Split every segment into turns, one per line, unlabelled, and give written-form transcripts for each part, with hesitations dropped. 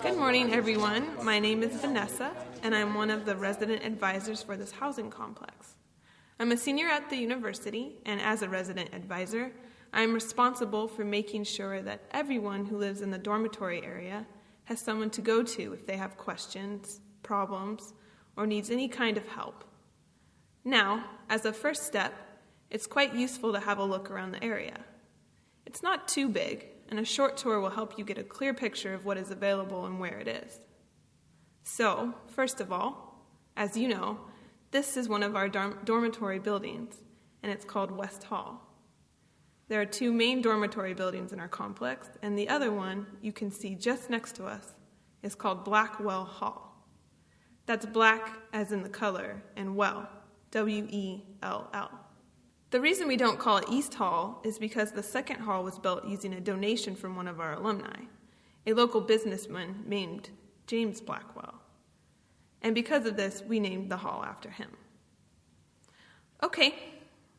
Good morning, everyone. My name is Vanessa, and I'm one of the resident advisors for this housing complex. I'm a senior at the university, and as a resident advisor, I'm responsible for making sure that everyone who lives in the dormitory area has someone to go to if they have questions, problems, or needs any kind of help. Now, as a first step, it's quite useful to have a look around the area. It's not too big, and a short tour will help you get a clear picture of what is available and where it is. So, first of all, as you know, this is one of our dormitory buildings, and it's called West Hall. There are two main dormitory buildings in our complex, and the other one you can see just next to us is called Blackwell Hall. That's black as in the color, and well, W-E-L-L. The reason we don't call it East Hall is because the second hall was built using a donation from one of our alumni, a local businessman named James Blackwell. And because of this, we named the hall after him. Okay,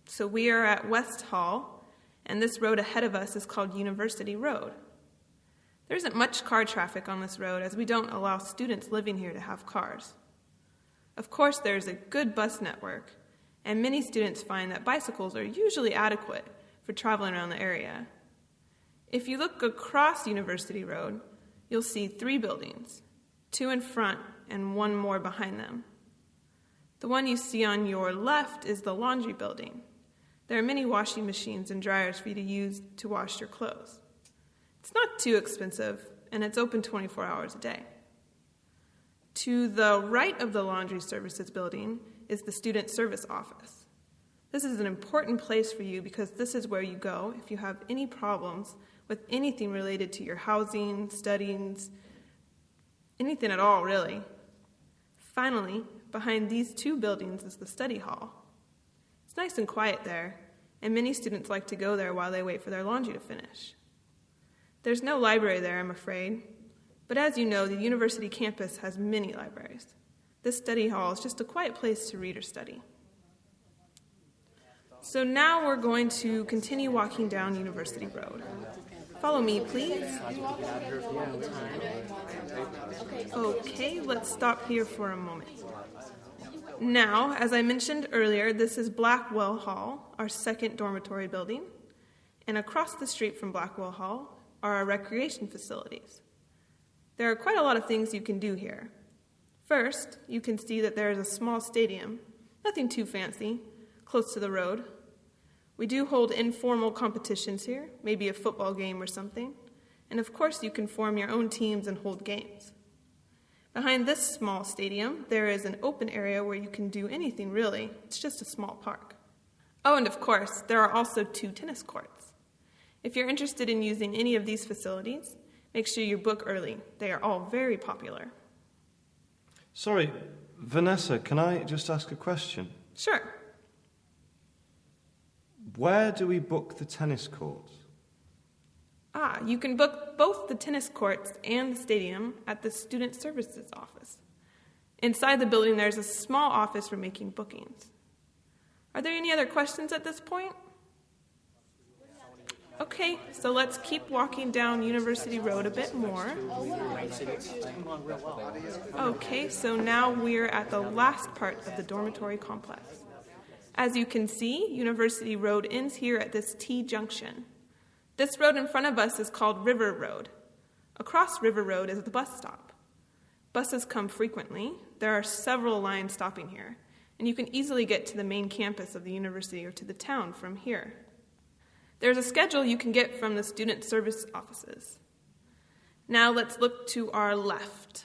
so we are at West Hall, and this road ahead of us is called University Road. There isn't much car traffic on this road as we don't allow students living here to have cars. Of course, there's a good bus network, and many students find that bicycles are usually adequate for traveling around the area. If you look across University Road, you'll see 3 buildings, 2 in front and 1 more behind them. The one you see on your left is the laundry building. There are many washing machines and dryers for you to use to wash your clothes. It's not too expensive, and it's open 24 hours a day. To the right of the laundry services building is the student service office. This is an important place for you because this is where you go if you have any problems with anything related to your housing, studies, anything at all, really. Finally, behind these 2 buildings is the study hall. It's nice and quiet there, and many students like to go there while they wait for their laundry to finish. There's no library there, I'm afraid, but as you know, the university campus has many libraries. This study hall is just a quiet place to read or study. So now we're going to continue walking down University Road. Follow me, please. Okay, let's stop here for a moment. Now, as I mentioned earlier, this is Blackwell Hall, our second dormitory building, and across the street from Blackwell Hall are our recreation facilities. There are quite a lot of things you can do here. First, you can see that there is a small stadium, nothing too fancy, close to the road. We do hold informal competitions here, maybe a football game or something, and of course you can form your own teams and hold games. Behind this small stadium, there is an open area where you can do anything really. It's just a small park. Oh, and of course, there are also 2 tennis courts. If you're interested in using any of these facilities, make sure you book early. They are all very popular.
Sorry, Vanessa, can I just ask a question?
Sure.
Where do we book the tennis courts?
You can book both the tennis courts and the stadium at the student services office. Inside the building, there's a small office for making bookings. Are there any other questions at this point? Okay, so let's keep walking down University Road a bit more. Okay, so now we're at the last part of the dormitory complex. As you can see, University Road ends here at this T-junction. This road in front of us is called River Road. Across River Road is the bus stop. Buses come frequently. There are several lines stopping here, and you can easily get to the main campus of the university or to the town from here. There's a schedule you can get from the student service offices. Now let's look to our left.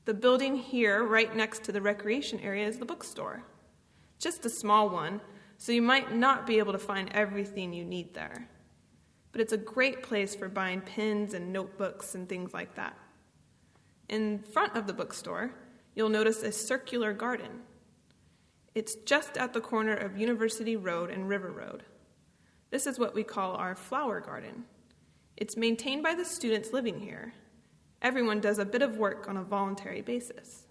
The building here, right next to the recreation area, is the bookstore. Just a small one, so you might not be able to find everything you need there. But it's a great place for buying pens and notebooks and things like that. In front of the bookstore, you'll notice a circular garden. It's just at the corner of University Road and River Road. This is what we call our flower garden. It's maintained by the students living here. Everyone does a bit of work on a voluntary basis.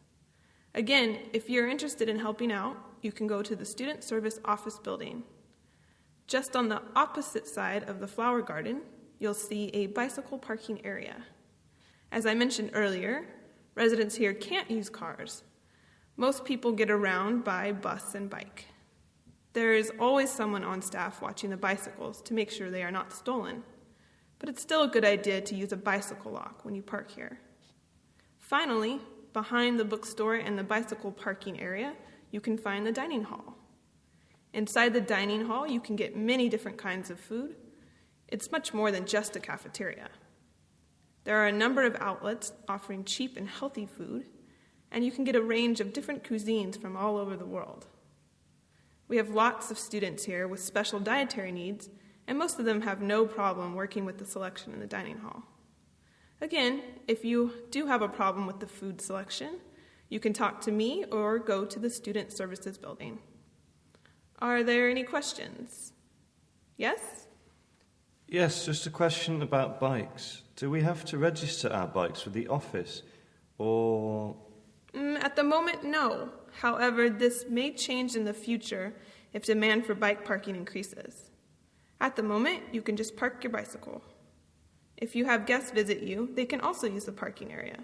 Again, if you're interested in helping out, you can go to the Student Service Office building. Just on the opposite side of the flower garden, you'll see a bicycle parking area. As I mentioned earlier, residents here can't use cars. Most people get around by bus and bike. There is always someone on staff watching the bicycles to make sure they are not stolen, but it's still a good idea to use a bicycle lock when you park here. Finally, behind the bookstore and the bicycle parking area, you can find the dining hall. Inside the dining hall, you can get many different kinds of food. It's much more than just a cafeteria. There are a number of outlets offering cheap and healthy food, and you can get a range of different cuisines from all over the world. We have lots of students here with special dietary needs, and most of them have no problem working with the selection in the dining hall. Again, if you do have a problem with the food selection, you can talk to me or go to the Student Services Building. Are there any questions? Yes?
Yes, just a question about bikes. Do we have to register our bikes with the office, or...
At the moment, no. However, this may change in the future if demand for bike parking increases. At the moment, you can just park your bicycle. If you have guests visit you, they can also use the parking area.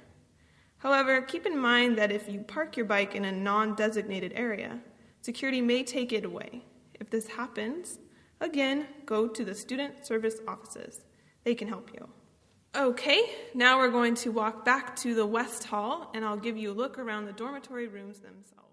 However, keep in mind that if you park your bike in a non-designated area, security may take it away. If this happens, again, go to the student service offices. They can help you. Okay, now we're going to walk back to the West Hall, and I'll give you a look around the dormitory rooms themselves.